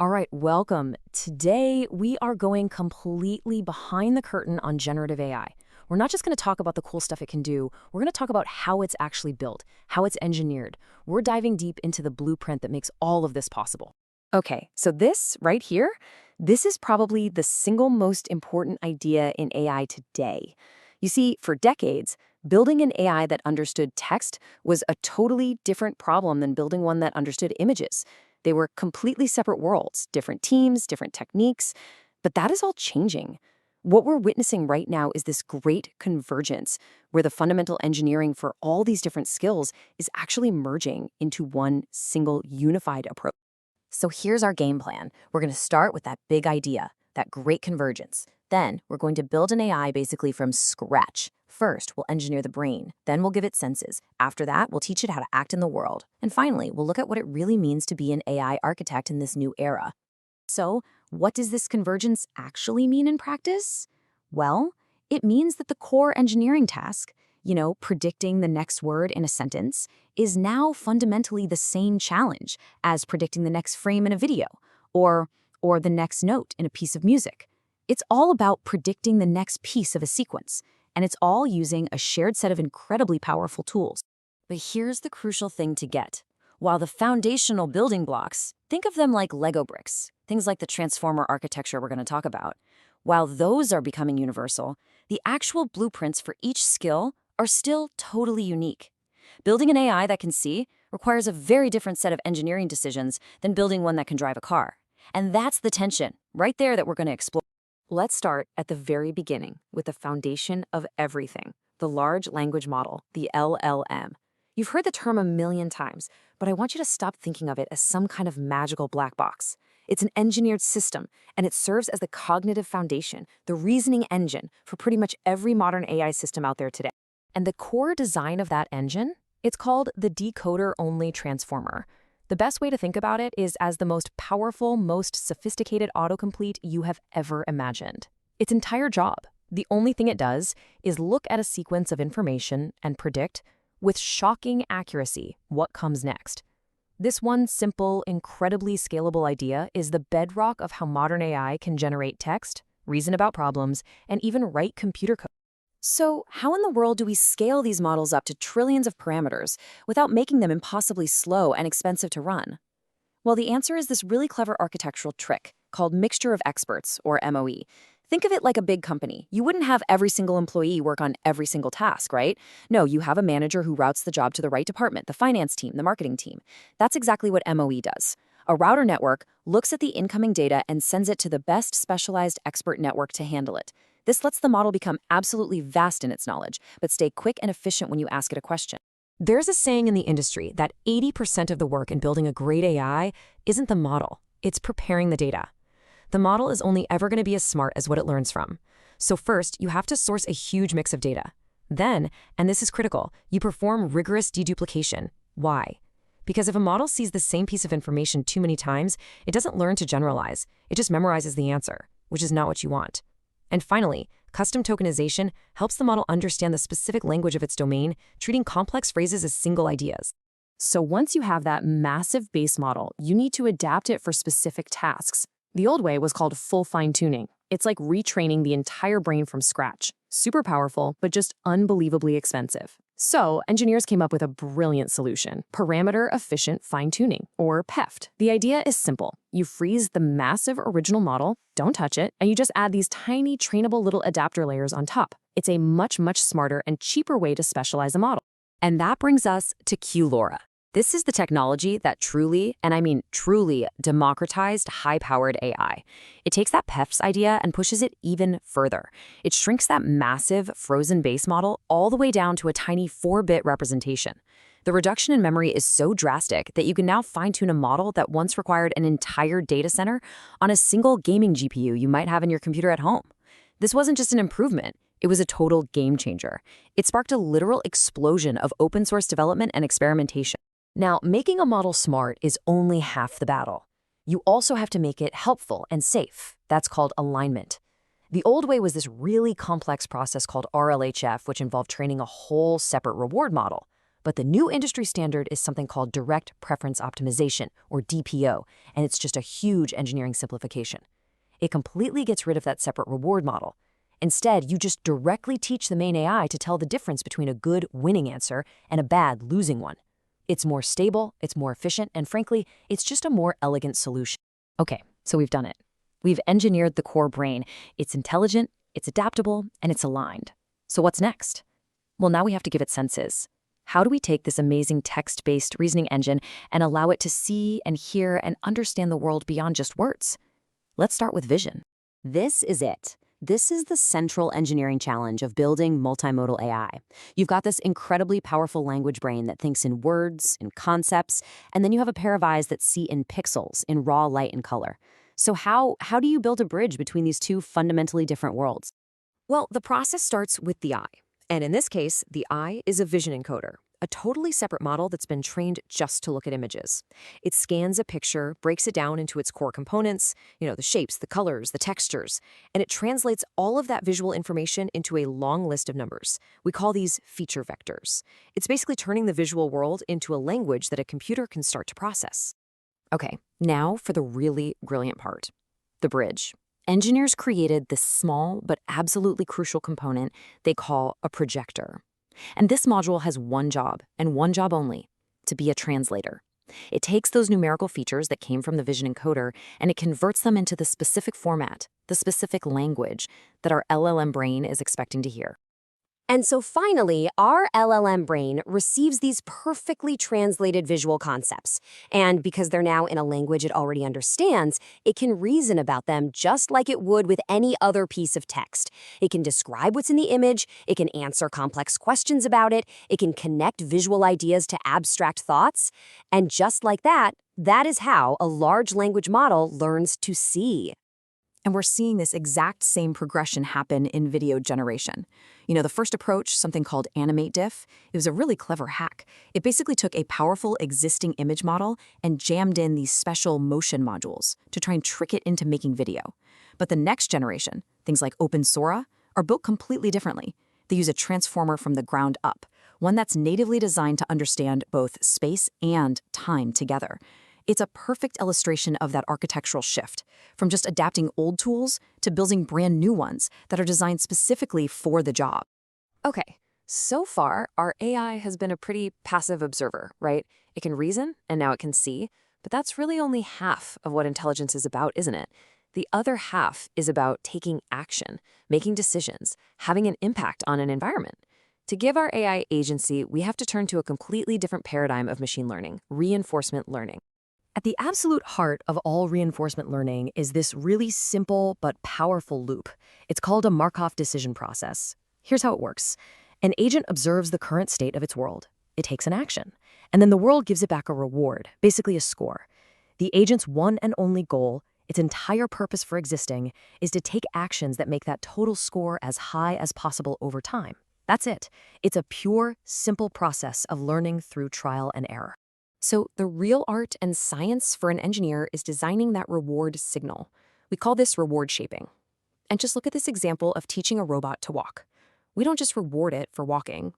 All right, welcome. Today, we are going completely behind the curtain on generative AI. We're not just going to talk about the cool stuff it can do, we're going to talk about how it's actually built, how it's engineered. We're diving deep into the blueprint that makes all of this possible. Okay, so this right here, this is probably the single most important idea in AI today. You see, for decades, building an AI that understood text was a totally different problem than building one that understood images. They were completely separate worlds, different teams, different techniques, but that is all changing. What we're witnessing right now is this great convergence where the fundamental engineering for all these different skills is actually merging into one single unified approach. So here's our game plan. We're going to start with that big idea, that great convergence. Then we're going to build an AI basically from scratch. First, we'll engineer the brain. Then we'll give it senses. After that, we'll teach it how to act in the world. And finally, we'll look at what it really means to be an AI architect in this new era. So, what does this convergence actually mean in practice? Well, it means that the core engineering task, predicting the next word in a sentence, is now fundamentally the same challenge as predicting the next frame in a video or the next note in a piece of music. It's all about predicting the next piece of a sequence, and it's all using a shared set of incredibly powerful tools. But here's the crucial thing to get. While the foundational building blocks, think of them like Lego bricks, things like the Transformer architecture we're going to talk about. While those are becoming universal, the actual blueprints for each skill are still totally unique. Building an AI that can see requires a very different set of engineering decisions than building one that can drive a car. And that's the tension right there that we're going to explore. Let's start at the very beginning with the foundation of everything, the large language model, the LLM. You've heard the term a million times, but I want you to stop thinking of it as some kind of magical black box. It's an engineered system, and it serves as the cognitive foundation, the reasoning engine for pretty much every modern AI system out there today. And the core design of that engine, it's called the decoder-only transformer. The best way to think about it is as the most powerful, most sophisticated autocomplete you have ever imagined. Its entire job, the only thing it does, is look at a sequence of information and predict, with shocking accuracy, what comes next. This one simple, incredibly scalable idea is the bedrock of how modern AI can generate text, reason about problems, and even write computer code. So, how in the world do we scale these models up to trillions of parameters without making them impossibly slow and expensive to run? Well, the answer is this really clever architectural trick called mixture of experts, or MOE. Think of it like a big company. You wouldn't have every single employee work on every single task, right? No, you have a manager who routes the job to the right department, the finance team, the marketing team. That's exactly what MOE does. A router network looks at the incoming data and sends it to the best specialized expert network to handle it. This lets the model become absolutely vast in its knowledge, but stay quick and efficient when you ask it a question. There's a saying in the industry that 80% of the work in building a great AI isn't the model, it's preparing the data. The model is only ever going to be as smart as what it learns from. So first, you have to source a huge mix of data. Then, and this is critical, you perform rigorous deduplication. Why? Because if a model sees the same piece of information too many times, it doesn't learn to generalize. It just memorizes the answer, which is not what you want. And finally, custom tokenization helps the model understand the specific language of its domain, treating complex phrases as single ideas. So once you have that massive base model, you need to adapt it for specific tasks. The old way was called full fine-tuning. It's like retraining the entire brain from scratch. Super powerful, but just unbelievably expensive. So engineers came up with a brilliant solution, parameter efficient fine-tuning, or PEFT. The idea is simple. You freeze the massive original model, don't touch it, and you just add these tiny trainable little adapter layers on top. It's a much smarter and cheaper way to specialize a model. And that brings us to QLoRa. This is the technology that truly, and I mean truly, democratized high-powered AI. It takes that PEFT's idea and pushes it even further. It shrinks that massive frozen base model all the way down to a tiny 4-bit representation. The reduction in memory is so drastic that you can now fine-tune a model that once required an entire data center on a single gaming GPU you might have in your computer at home. This wasn't just an improvement. It was a total game changer. It sparked a literal explosion of open-source development and experimentation. Now, making a model smart is only half the battle. You also have to make it helpful and safe. That's called alignment. The old way was this really complex process called RLHF, which involved training a whole separate reward model. But the new industry standard is something called direct preference optimization, or DPO, and it's just a huge engineering simplification. It completely gets rid of that separate reward model. Instead, you just directly teach the main AI to tell the difference between a good winning answer and a bad losing one. It's more stable, it's more efficient, and frankly, it's just a more elegant solution. Okay, so we've done it. We've engineered the core brain. It's intelligent, it's adaptable, and it's aligned. So what's next? Well, now we have to give it senses. How do we take this amazing text-based reasoning engine and allow it to see and hear and understand the world beyond just words? Let's start with vision. This is it. This is the central engineering challenge of building multimodal AI. You've got this incredibly powerful language brain that thinks in words, in concepts, and then you have a pair of eyes that see in pixels, in raw light and color. So how do you build a bridge between these two fundamentally different worlds? Well, the process starts with the eye. And in this case, the eye is a vision encoder, a totally separate model that's been trained just to look at images. It scans a picture, breaks it down into its core components, the shapes, the colors, the textures, and it translates all of that visual information into a long list of numbers. We call these feature vectors. It's basically turning the visual world into a language that a computer can start to process. Okay, now for the really brilliant part, the bridge. Engineers created this small but absolutely crucial component they call a projector. And this module has one job, and one job only, to be a translator. It takes those numerical features that came from the vision encoder, and it converts them into the specific format, the specific language that our LLM brain is expecting to hear. And so finally, our LLM brain receives these perfectly translated visual concepts. And because they're now in a language it already understands, it can reason about them just like it would with any other piece of text. It can describe what's in the image, it can answer complex questions about it, it can connect visual ideas to abstract thoughts. And just like that, that is how a large language model learns to see. And we're seeing this exact same progression happen in video generation. The first approach, something called animate diff, it was a really clever hack. It basically took a powerful existing image model and jammed in these special motion modules to try and trick it into making video. But the next generation, things like OpenSora, are built completely differently. They use a transformer from the ground up, one that's natively designed to understand both space and time together. It's a perfect illustration of that architectural shift, from just adapting old tools to building brand new ones that are designed specifically for the job. Okay, so far, our AI has been a pretty passive observer, right? It can reason, and now it can see, but that's really only half of what intelligence is about, isn't it? The other half is about taking action, making decisions, having an impact on an environment. To give our AI agency, we have to turn to a completely different paradigm of machine learning, reinforcement learning. At the absolute heart of all reinforcement learning is this really simple but powerful loop. It's called a Markov decision process. Here's how it works. An agent observes the current state of its world. It takes an action. And then the world gives it back a reward, basically a score. The agent's one and only goal, its entire purpose for existing, is to take actions that make that total score as high as possible over time. That's it. It's a pure, simple process of learning through trial and error. So the real art and science for an engineer is designing that reward signal. We call this reward shaping. And just look at this example of teaching a robot to walk. We don't just reward it for walking.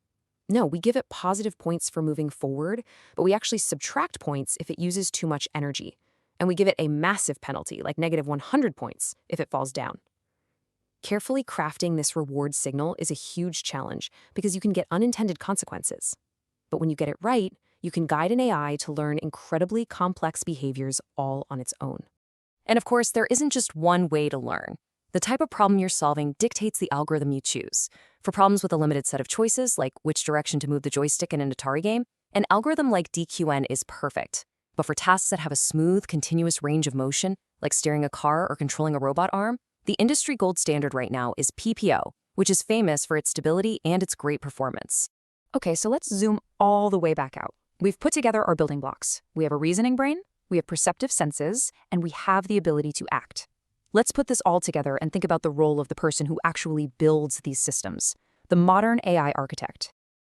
No, we give it positive points for moving forward, but we actually subtract points if it uses too much energy. And we give it a massive penalty, like -100 points, if it falls down. Carefully crafting this reward signal is a huge challenge because you can get unintended consequences. But when you get it right, you can guide an AI to learn incredibly complex behaviors all on its own. And of course, there isn't just one way to learn. The type of problem you're solving dictates the algorithm you choose. For problems with a limited set of choices, like which direction to move the joystick in an Atari game, an algorithm like DQN is perfect. But for tasks that have a smooth, continuous range of motion, like steering a car or controlling a robot arm, the industry gold standard right now is PPO, which is famous for its stability and its great performance. Okay, so let's zoom all the way back out. We've put together our building blocks. We have a reasoning brain, we have perceptive senses, and we have the ability to act. Let's put this all together and think about the role of the person who actually builds these systems, the modern AI architect.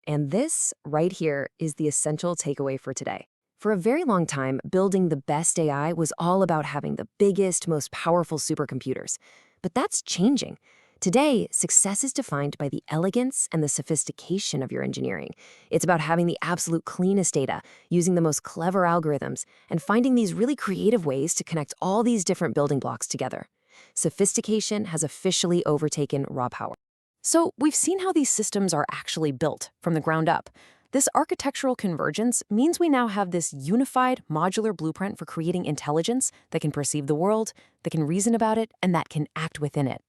And this, right here, is the essential takeaway for today. For a very long time, building the best AI was all about having the biggest, most powerful supercomputers. But that's changing. Today, success is defined by the elegance and the sophistication of your engineering. It's about having the absolute cleanest data, using the most clever algorithms, and finding these really creative ways to connect all these different building blocks together. Sophistication has officially overtaken raw power. So, we've seen how these systems are actually built from the ground up. This architectural convergence means we now have this unified, modular blueprint for creating intelligence that can perceive the world, that can reason about it, and that can act within it.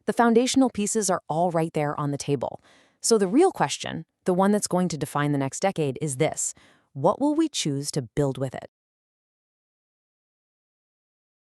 The foundational pieces are all right there on the table. So the real question, the one that's going to define the next decade, is this: what will we choose to build with it?